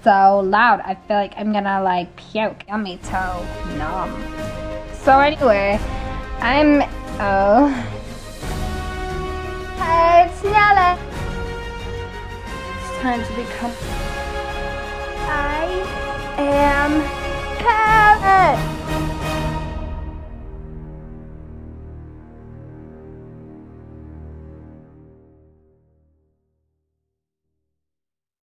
so loud. I feel like I'm gonna like puke. Yummy toe. Nom. So anyway, Hey, it's Nella. It's time to become... I am Parrot.